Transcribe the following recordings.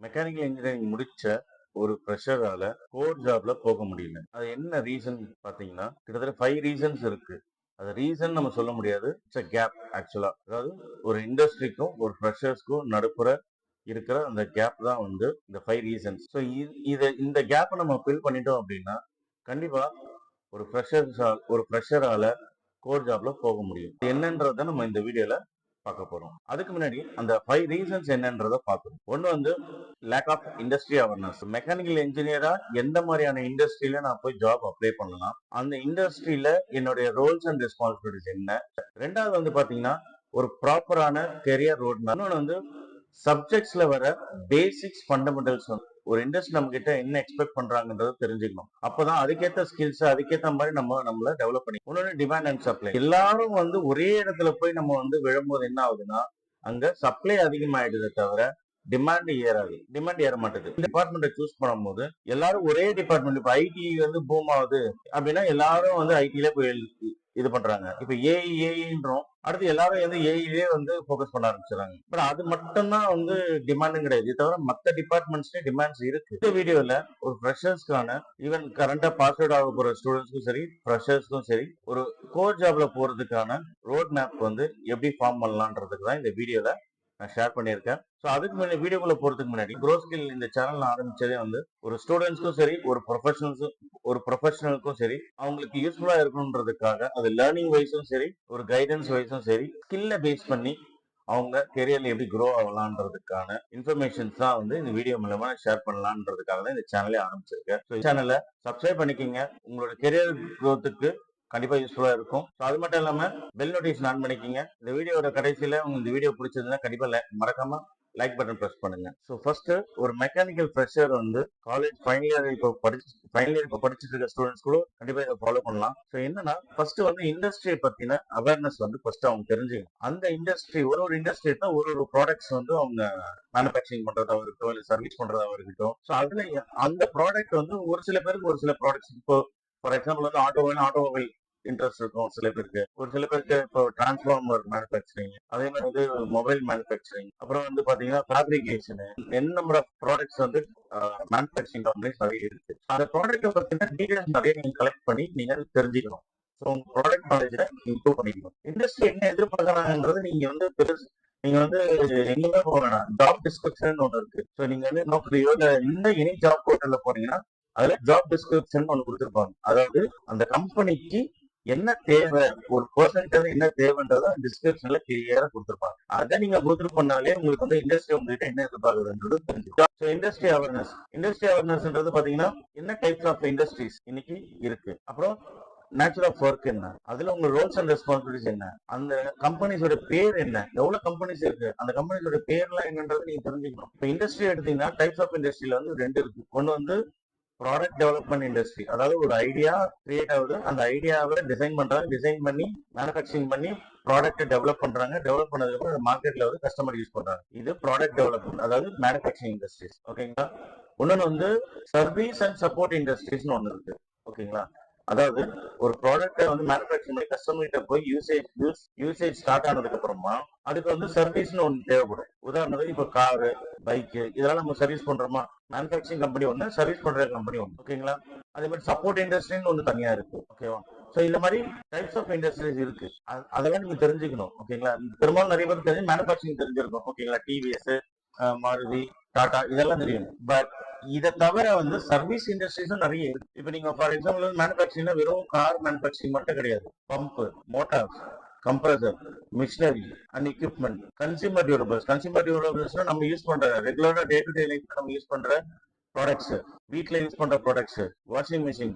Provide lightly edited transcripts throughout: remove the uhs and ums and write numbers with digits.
Mechanical engineering முடிச்ச ஒரு ஃப்ரெஷரால core ஜாப்ல போக முடியல. அது என்ன ரீசன் பார்த்தீங்கன்னா, கிட்டத்தட்ட 5 ரீசன்ஸ் இருக்கு. அது ரீசன் நம்ம சொல்ல முடியாது. இட்ஸ் அ கேப் ஆக்சுவலா. அதாவது ஒரு இண்டஸ்ட்ரிக்கும் ஒரு ஃப்ரெஷர்ஸ்க்கும் நடுப்புற இருக்கிற அந்த கேப் தான் வந்து இந்த 5 ரீசன்ஸ். ஸோ இந்த கேப்பை நம்ம ஃபில் பண்ணிட்டோம் அப்படின்னா, கண்டிப்பா ஒரு ஃப்ரெஷரால கோர் ஜாப்ல போக முடியும். என்னன்றத நம்ம இந்த வீடியோல பார்க்க போறோம். அதுக்கு முன்னாடி அந்த 5 ரீசன்ஸ் என்னன்றத பார்க்கணும். ஒன்னு வந்து lack of industry awareness. Mechanical இன்ஜினியரா எந்த மாதிரியான இண்டஸ்ட்ரியில நான் போய் ஜாப் அப்ளை பண்ணலாம், அந்த இண்டஸ்ட்ரியில என்னுடைய ரோல்ஸ் அண்ட் ரெஸ்பான்சிபிலிட்டிஸ் என்ன. ரெண்டாவது வந்து பாத்தீங்கன்னா ஒரு ப்ராப்பரான கெரியர் ரோட் மேப். இன்னொன்று வந்து சப்ஜெக்ட்ஸ்ல வர பேசிக்ஸ் ஃபண்டமெண்டல்ஸ் வந்து ஒரு இண்டஸ்ட்ரி நம்ம கிட்ட என்ன எக்ஸ்பெக்ட் பண்றாங்கன்றத தெரிஞ்சுக்கணும். அப்பதான் அதுக்கேற்ற ஸ்கில்ஸ் அதுக்கேற்ற மாதிரி நம்மள டெவலப் பண்ணி. இன்னொன்று டிமாண்ட் அண்ட் சப்ளை. எல்லாரும் வந்து ஒரே இடத்துல போய் நம்ம வந்து விழும்போது என்ன ஆகுதுன்னா, அங்க சப்ளை அதிகமாயிடுதே தவிர டிமாண்ட் ஏறாது. டிமாண்ட் ஏற மாட்டேது. டிபார்ட்மெண்ட்டை சூஸ் பண்ணும்போது எல்லாரும் ஒரே டிபார்ட்மெண்ட், இப்ப ஐடி வந்து பூம் ஆகுது அப்படின்னா எல்லாரும் வந்து ஐடில போய் இது பண்றாங்க. இப்ப ஏஇன்றோம், அடுத்து எல்லாரும் வந்து ஏஇலே வந்து போக்கஸ் பண்ண ஆரம்பிச்சிடறாங்க. பட் அது மட்டும் தான் வந்து டிமாண்டும் கிடையாது. இது தவிர மற்ற டிபார்ட்மெண்ட்ஸ்லயும் டிமாண்ட்ஸ் இருக்கு. இந்த வீடியோல ஒரு ஃப்ரெஷர்ஸ்க்கான, ஈவன் கரண்டா பாஸ் அவுட் ஆக போற ஸ்டூடெண்ட்ஸ்க்கும் சரி, ஃப்ரெஷர்ஸ்க்கும் சரி, ஒரு கோர் ஜாப்ல போறதுக்கான ரோட் மேப் வந்து எப்படி ஃபார்ம் பண்ணலான்றதுக்கு தான் இந்த வீடியோல நான் ஷேர் பண்ணியிருக்கேன். ஸோ அதுக்கு முன்னாடி வீடியோக்குள்ள போறதுக்கு முன்னாடி க்ரோ ஸ்கில் இந்த சேனல் ஆரம்பிச்சதே வந்து ஒரு ஸ்டூடெண்ட்ஸ்க்கும் சரி, ஒரு ப்ரொஃபஷனலுக்கும் சரி, அவங்களுக்கு யூஸ்ஃபுல்லா இருக்கணுன்றதுக்காக, அது லேர்னிங் வைஸும் சரி, ஒரு கைடன்ஸ் வைஸும் சரி, ஸ்கில்ல பேஸ் பண்ணி அவங்க கெரியர்ல எப்படி க்ரோ ஆகலான்றதுக்கான இன்ஃபர்மேஷன்ஸ் தான் வந்து இந்த வீடியோ மூலமா ஷேர் பண்ணலான்றதுக்காக தான் இந்த சேனலே ஆரம்பிச்சிருக்கேன். ஸோ இந்த சேனலை சப்ஸ்கிரைப் பண்ணிக்கிங்க. உங்களோட கெரியர் க்ரோத்துக்கு கண்டிப்பா யூஸ்ஃபுல்லா இருக்கும். அது மட்டும் இல்லாம பெல் நோட்டிஃபிகேஷன் ஆன் பண்ணிக்கிங்க. இந்த வீடியோட கடைசியில இந்த வீடியோ பிடிச்சதுன்னா கண்டிப்பா மறக்காம லைக் பட்டன் பிரஸ் பண்ணுங்க. ஸோ ஃபர்ஸ்ட் ஒரு மெக்கானிக்கல் ஃப்ரெஷர் வந்து காலேஜ் ஃபைனல் இயர் இப்போ படிச்சுட்டு இருக்க ஸ்டூடெண்ட்ஸ் கூட கண்டிப்பா இதை ஃபாலோ பண்ணலாம். ஸோ என்னன்னா ஃபர்ஸ்ட் வந்து இண்டஸ்ட்ரியை பத்தின அவேர்னஸ் வந்து ஃபர்ஸ்ட் அவங்க தெரிஞ்சுக்கணும். அந்த இண்டஸ்ட்ரி ஒரு இண்டஸ்ட்ரி தான் ஒரு ப்ராடக்ட்ஸ் வந்து அவங்க மேனுஃபேக்சரிங் பண்றதா இருக்கட்டும், இல்லை சர்வீஸ் பண்றதா இருக்கட்டும். ஸோ அதுல அந்த ப்ராடக்ட் வந்து ஒரு சில பேருக்கு ஒரு சில ப்ராடக்ட்ஸ், இப்போ ஃபார் எக்ஸாம்பிள் வந்து ஆட்டோமொபைல் இன்ட்ரெஸ்ட் இருக்கும் சில பேருக்கு. ஒரு சில பேருக்கு இப்போ டிரான்ஸ்ஃபார்மர் மேனுஃபேக்சரிங், அதே மாதிரி வந்து மொபைல் மேனுஃபேக்சரிங், அப்புறம் வந்து பாத்தீங்கன்னா fabrication, N number of products வந்து மேனுஃபேக்சரிங் கம்பெனிஸ் நிறைய இருக்கு. அந்த ப்ராடக்ட்டை பத்தின டீடைல்ஸ் நிறைய நீங்க கலெக்ட் பண்ணி நீங்க தெரிஞ்சுக்கணும். ஸோ உங்க ப்ராடக்ட் நாலேஜை இம்ப்ரூவ் பண்ணிக்கணும். இண்டஸ்ட்ரி என்ன எதிர்பார்க்கறாங்கன்றது நீங்க வந்து எங்கேயுமே போக வேணாம். ஜாப் டிஸ்கிரிப்ஷன் ஒன்று இருக்கு. ஸோ நீங்க வந்து எனி ஜாப் போர்ட்டல்ல போனீங்கன்னா அதுல ஜாப் டிஸ்கிரிப்ஷன் ஒன்று கொடுத்துருப்பாங்க. அதாவது அந்த கம்பெனிக்கு என்ன தேவை, ஒரு பர்சன்ட் என்ன தேவைன்றத டிஸ்கிரிப்ஷன்ல கிளியரா கொடுத்துருப்பாங்க. அதை நீங்க கொடுத்துட்டு பண்ணாலே உங்களுக்கு வந்து இண்டஸ்ட்ரி உங்ககிட்ட என்ன எதிர்பார்க்குதுன்றது தெரிஞ்சுக்கலாம். இண்டஸ்ட்ரி அவேர்னஸ்ன்றது பாத்தீங்கன்னா என்ன டைப்ஸ் ஆஃப் இண்டஸ்ட்ரீஸ் இன்னைக்கு இருக்கு, அப்புறம் நேச்சர் ஆஃப் ஒர்க் என்ன, அதுல உங்க ரோல்ஸ் அண்ட் ரெஸ்பான்சிபிலிட்டிஸ் என்ன, அந்த கம்பெனிஸோட பேர் என்ன, எவ்வளவு கம்பெனிஸ் இருக்கு, அந்த கம்பெனிஸோட பேர்லாம் என்னன்றது நீங்க தெரிஞ்சுக்கணும். இப்போ இண்டஸ்ட்ரி எடுத்தீங்கன்னா டைப்ஸ் ஆஃப் இண்டஸ்ட்ரியில வந்து 2 இருக்கு. ஒன்னு வந்து ப்ராடக்ட் டெவலப்மெண்ட் இண்டஸ்ட்ரி. அதாவது ஒரு ஐடியா கிரியேட் ஆகுது, அந்த ஐடியாவை டிசைன் பண்ணி மேனுஃபேக்சரிங் பண்ணி ப்ராடக்ட் டெவலப் பண்றாங்க. டெவலப் பண்ணதுக்கு அப்புறம் மார்க்கெட்ல வந்து கஸ்டமர் யூஸ் பண்றாங்க. இது ப்ராடக்ட் டெவலப்மெண்ட், அதாவது மேனுஃபேக்சரிங் இண்டஸ்ட்ரீஸ். ஓகேங்களா. இன்னொன்னு வந்து சர்வீஸ் அண்ட் சப்போர்ட் இண்டஸ்ட்ரீஸ்னு ஒண்ணு இருக்கு. ஓகேங்களா. அதாவது ஒரு ப்ராடக்ட்டை வந்து மேனுஃபேக்சரிங் பண்ணி கஸ்டமர்கிட்ட போய் யூசேஜ் ஸ்டார்ட் ஆனதுக்கு அப்புறமா அதுக்கு வந்து சர்வீஸ்னு ஒன்று தேவைப்படும். உதாரணத்துக்கு இப்போ காரு, பைக்கு இதெல்லாம் நம்ம சர்வீஸ் பண்றோமா, மேனுஃபேக்சரிங் கம்பெனி ஒன்று, சர்வீஸ் பண்ற கம்பெனி ஒன்று. ஓகேங்களா. அதே மாதிரி சப்போர்ட் இண்டஸ்ட்ரின்னு ஒன்று தனியா இருக்கு. ஓகேவா. ஸோ இந்த மாதிரி டைப்ஸ் ஆஃப் இண்டஸ்ட்ரீஸ் இருக்கு. அதெல்லாம் நீங்க தெரிஞ்சுக்கணும். ஓகேங்களா. பெரும்பாலும் நிறைய பேருக்கு தெரிஞ்சு மேனுஃபேக்சரிங் தெரிஞ்சிருக்கும். ஓகேங்களா. டிவிஎஸ், மாருதி, டாடா இதெல்லாம் தெரியும். பட் இதை தவிர வந்து சர்வீஸ் இண்டஸ்ட்ரீஸும் நிறைய இருக்கு. இப்போ நீங்க ஃபார் எக்ஸாம்பிள் மேனுஃபேக்சரிங்னா வெறும் கார் மேனுஃபேக்சரிங் மட்டும் கிடையாது. Pump, motors, compressor, machinery and equipment, consumer durables நம்ம யூஸ் பண்ற ரெகுலரா டே டு டே லைஃப் நம்ம யூஸ் பண்ற ப்ராடக்ட்ஸ், வீட்ல யூஸ் பண்ற ப்ராடக்ட்ஸ், வாஷிங் மிஷின்,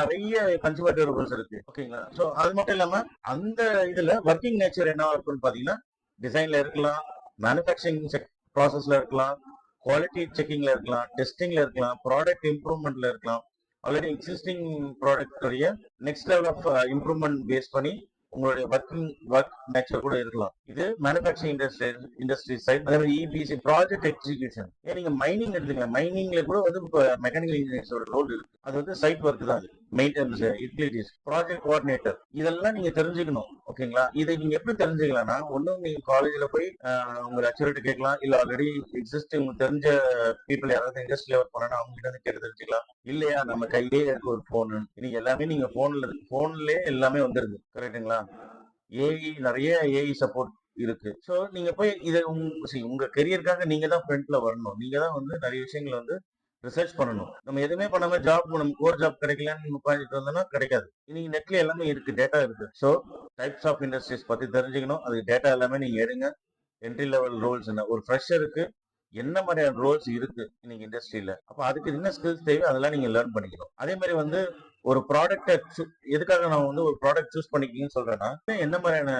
நிறைய கன்சியூமர் டியூரபிள்ஸ் இருக்கு. ஓகேங்களா. ஸோ அது மட்டும் இல்லாம அந்த இதுல ஒர்க்கிங் நேச்சர் என்ன இருக்குன்னு பாத்தீங்கன்னா டிசைன்ல இருக்கலாம், மேனுஃபேக்சரிங் ப்ராசஸ்ல இருக்கலாம், குவாலிட்டி செக்கிங்ல இருக்கலாம், டெஸ்டிங்ல இருக்கலாம், ப்ராடக்ட் இம்ப்ரூவ்மெண்ட்ல இருக்கலாம், already existing product next level of improvement base பண்ணி உங்களுடைய ஒர்க் நேச்சர் கூட இருக்கலாம். இது மேனுஃபேக்சரிங் இண்டஸ்ட்ரி சைட். அதே மாதிரி இபிசி, ப்ராஜெக்ட் எக்ஸிகியூஷன். ஏன் நீங்க மைனிங் எடுத்துக்கலாம், மைனிங்ல கூட வந்து மெக்கானிக்கல் இன்ஜினியர்ஸோட ரோல் இருக்கு. அது வந்து சைட் ஒர்க் தான். மெயின்டெனன்ஸ், யூட்டிலிட்டிஸ், ப்ராஜெக்ட் கோஆர்டினேட்டர், இதெல்லாம் நீங்க தெரிஞ்சுக்கணும். ஓகேங்களா? இதை நீங்க எப்படி தெரிஞ்சுக்கலாம்னா, ஒண்ணும் நீங்க காலேஜ்ல போய் உங்க லெக்சர்கிட்ட கேட்கலாம், இல்ல ஆல்ரெடி எக்ஸிஸ்டிங் தெரிஞ்ச பீப்புள் யாராவது இண்டஸ்ட்ரியில ஒர்க் பண்ணா அவங்க கிட்ட இருந்து கேட்டு தெரிஞ்சுக்கலாம். இல்லையா நம்ம கையிலேயே இருக்கு ஒரு போன், இன்னைக்கு எல்லாமே நீங்க போன்லயே எல்லாமே வந்துருது. கரெக்ட்டுங்களா? ஏஐ நிறைய ஏஐ சப்போர்ட் இருக்கு. சோ நீங்க போய் இதை உங்க கெரியருக்காக நீங்க தான் ஃப்ரண்ட்ல வரணும். நீங்க தான் வந்து நிறைய விஷயங்களை வந்து ரிசர்ச் பண்ணணும். நம்ம எதுவுமே பண்ணாம ஜாப், நம்ம கோர் ஜாப் கிடைக்கலன்னு உட்காந்துட்டு வந்தோம்னா கிடைக்காது. இன்னைக்கு நெட்ல எல்லாமே இருக்கு, டேட்டா இருக்கு. ஸோ டைப்ஸ் ஆஃப் இண்டஸ்ட்ரீஸ் பத்தி தெரிஞ்சுக்கணும். அதுக்கு டேட்டா எல்லாமே நீங்க எடுங்க. என்ட்ரி லெவல் ரோல்ஸ் என்ன, ஒரு ஃப்ரெஷருக்கு என்ன மாதிரியான ரோல்ஸ் இருக்கு இன்னைக்கு இண்டஸ்ட்ரியில, அப்ப அதுக்கு என்ன ஸ்கில்ஸ் தேவை அதெல்லாம் நீங்க லேர்ன் பண்ணிக்கணும். அதே மாதிரி வந்து ஒரு ப்ராடக்ட் எதுக்காக நான் வந்து ஒரு ப்ராடக்ட் சூஸ் பண்ணிக்கிங்கன்னு சொல்றேன்னா, என்ன மாதிரியான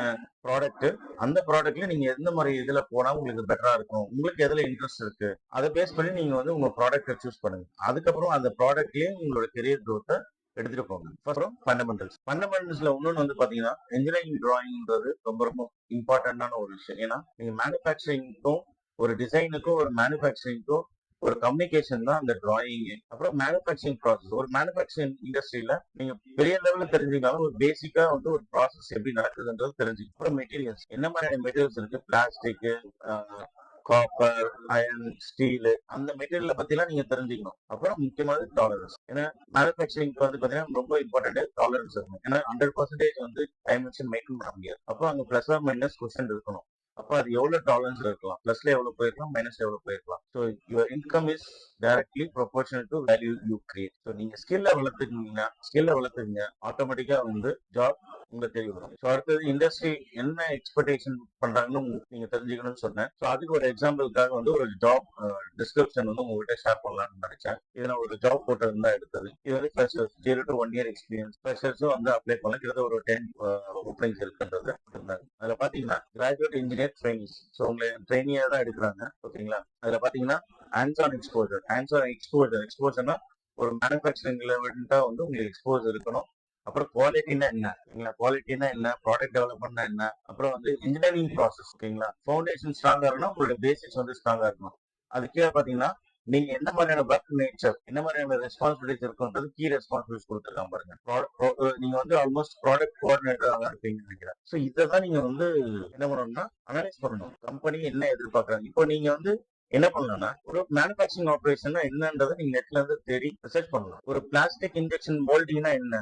ப்ராடக்ட், அந்த ப்ராடக்ட்ல நீங்க எந்த மாதிரி இதுல போனா உங்களுக்கு பெட்டரா இருக்கும், உங்களுக்கு எதுல இன்ட்ரெஸ்ட் இருக்கு, அதை பேஸ் பண்ணி நீங்க வந்து உங்க ப்ராடக்ட்டை சூஸ் பண்ணுங்க. அதுக்கப்புறம் அந்த ப்ராடக்ட்லயே உங்களோட கெரியர் க்ரோத்தை எடுத்துட்டு போங்க. அப்புறம் ஃபண்டமெண்டல்ஸ்ல இன்னொன்னு வந்து பாத்தீங்கன்னா, இன்ஜினியரிங் டிராயிங்ன்றது ரொம்ப ரொம்ப இம்பார்ட்டன்டான ஒரு விஷயம். ஏன்னா நீங்க மேனுஃபேக்சரிங்க்கும் ஒரு டிசைனுக்கும் ஒரு மேனுஃபேக்சரிங்க்கும் ஒரு கம்யூனிகேஷன் தான் அந்த டிராயிங். அப்புறம் மேனுஃபேக்சரிங் ப்ராசஸ், ஒரு மேனுஃபேக்சரிங் இண்டஸ்ட்ரியில நீங்க பெரிய லெவல்ல தெரிஞ்சுக்காலும் ஒரு பேசிக்கா வந்து ஒரு ப்ராசஸ் எப்படி நடக்குதுன்றது தெரிஞ்சுக்கணும். அப்புறம் மெட்டீரியல்ஸ், என்ன மாதிரியான மெட்டீரியல்ஸ் இருக்கு, பிளாஸ்டிக், காப்பர், அயர்ன், ஸ்டீல், அந்த மெட்டீரியலை பத்தி எல்லாம் நீங்க தெரிஞ்சுக்கணும். அப்புறம் முக்கியமானது டாலரன்ஸ். ஏன்னா மேனுஃபேக்சரிங் வந்து பாத்தீங்கன்னா ரொம்ப இம்பார்ட்டன்ட் டாலரன்ஸ் இருக்கணும். ஏன்னா 100% வந்து டைமென்ஷன் மெயின்டைன் பண்ண முடியாது. அப்போ அங்க பிளஸ் ஆர் மைனஸ் கொஸ்டின் இருக்கணும். அப்ப அது எவ்வளவு டாலரன்ஸ் இருக்கலாம், பிளஸ்ல எவ்வளவு போயிருக்கலாம், மைனஸ்ல எவ்வளவு போயிருக்கலாம். So your income is directly proportional to value you create. So நீங்க ஸ்கில்ல வளர்த்துக்கீங்க, ஆட்டோமேட்டிக்கா வந்து ஜாப் உங்களுக்கு தெரிய வரும். ஸோ அடுத்தது இண்டஸ்ட்ரி என்ன எக்ஸ்பெக்டேஷன் பண்றாங்கன்னு நீங்க தெரிஞ்சுக்கணும்னு சொன்னேன். ஸோ அதுக்கு ஒரு எக்ஸாம்பிளுக்காக வந்து ஒரு ஜாப் டிஸ்கிரிப்ஷன் வந்து உங்ககிட்ட ஷேர் பண்ணலாம்னு நினைச்சேன். இது நான் ஒரு ஜாப் போட்டோ இருந்தா எடுத்தது. இது வந்து ஃப்ரெஷர்ஸ் 0 to 1 year எக்ஸ்பீரியன்ஸ் ஃப்ரெஷர்ஸும் வந்து அப்ளை பண்ணலாம். கிட்டத்தட்ட ஒரு 10 ஓப்பனிங்ஸ் இருக்குன்றது இருந்தாங்க. அதுல பாத்தீங்கன்னா கிராஜுவேட் இன்ஜினியர் ட்ரைனிஸ், ஸோ உங்களை ட்ரைனியா தான் எடுக்கிறாங்க. ஓகேங்களா? அதுல பாத்தீங்கன்னா ஹேண்ட்ஸ் ஆன் எக்ஸ்போஜர்னா ஒரு மேனுஃபேக்சரிங் ரிலேட்டடா வந்து உங்களுக்கு எக்ஸ்போஜர் இருக்கணும். அப்புறம் குவாலிட்டினா என்ன, ப்ராடக்ட் டெவலப்மெண்ட்னா என்ன, அப்புறம் வந்து இன்ஜினியரிங் ப்ராசஸ். ஓகேங்களா? ஃபவுண்டேஷன் ஸ்ட்ராங்கா இருக்கணும், உங்களோட பேசிக்ஸ் வந்து ஸ்ட்ராங்கா இருக்கணும். அது கீழே பாத்தீங்கன்னா நீங்க என்ன மாதிரியான ஒர்க் நேச்சர், என்ன மாதிரியான ரெஸ்பான்சிபிலிட்டிஸ் இருக்குன்றது கீ ரெஸ்பான்சிபிலிட்டிஸ் கொடுத்துருக்காங்க பாருங்க. நீங்க வந்து ஆல்மோஸ்ட் ப்ராடக்ட் கோஆர்டினேட்டரா இருப்பீங்கன்னு நினைக்கிறேன். ஸோ இதான் நீங்க வந்து என்ன பண்ணணும்னா அனலைஸ் பண்ணணும், கம்பெனி என்ன எதிர்பார்க்கறாங்க. இப்போ நீங்க வந்து என்ன பண்ணலாம்னா, ஒரு மேனுஃபேக்சரிங் ஆபரேஷன் என்னன்றதை நீங்க நெட்ல இருந்து தேடி ரிசர்ச் பண்ணலாம். ஒரு பிளாஸ்டிக் இன்ஜெக்ஷன் மோல்டிங்னா என்ன,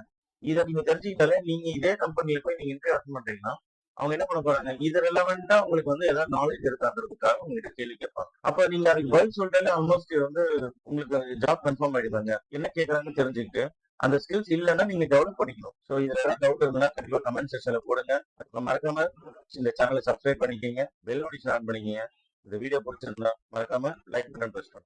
இதை நீங்க தெரிஞ்சுக்கிட்டாலே நீங்க இதே கம்பெனில போய் நீங்க இன்டர்வியூ அட்டெண்ட் பண்றீங்கன்னா அவங்க என்ன பண்ண போறாங்க, இது ரெலவெண்டா உங்களுக்கு வந்து ஏதாவது நாலேஜ் இருக்காங்கிறதுக்காக உங்ககிட்ட கேள்வி கேட்பாங்க. அப்ப நீங்க அதுக்கு பதில் சொல்லிட்டாலே ஆல்மோஸ்ட் வந்து உங்களுக்கு ஜாப் கன்ஃபார்ம் ஆயிடுவாங்க. என்ன கேட்கறாங்கன்னு தெரிஞ்சுக்கிட்டு அந்த ஸ்கில்ஸ் இல்லைன்னா நீங்க டெவலப் பண்ணிக்கணும். ஸோ இதுல ஏதாவது டவுட் இருந்தா கண்டிப்பா கமெண்ட் செக்ஷன்ல போடுங்க. மறக்காம இந்த சேனலை சப்ஸ்கிரைப் பண்ணிக்கோங்க, பெல் நோட்டிஃபிகேஷன் ஆன் பண்ணிக்கோங்க. இந்த வீடியோ பிடிச்சிருந்தா மறக்காம லைக் பட்டன் பிரஸ் பண்ணுங்க.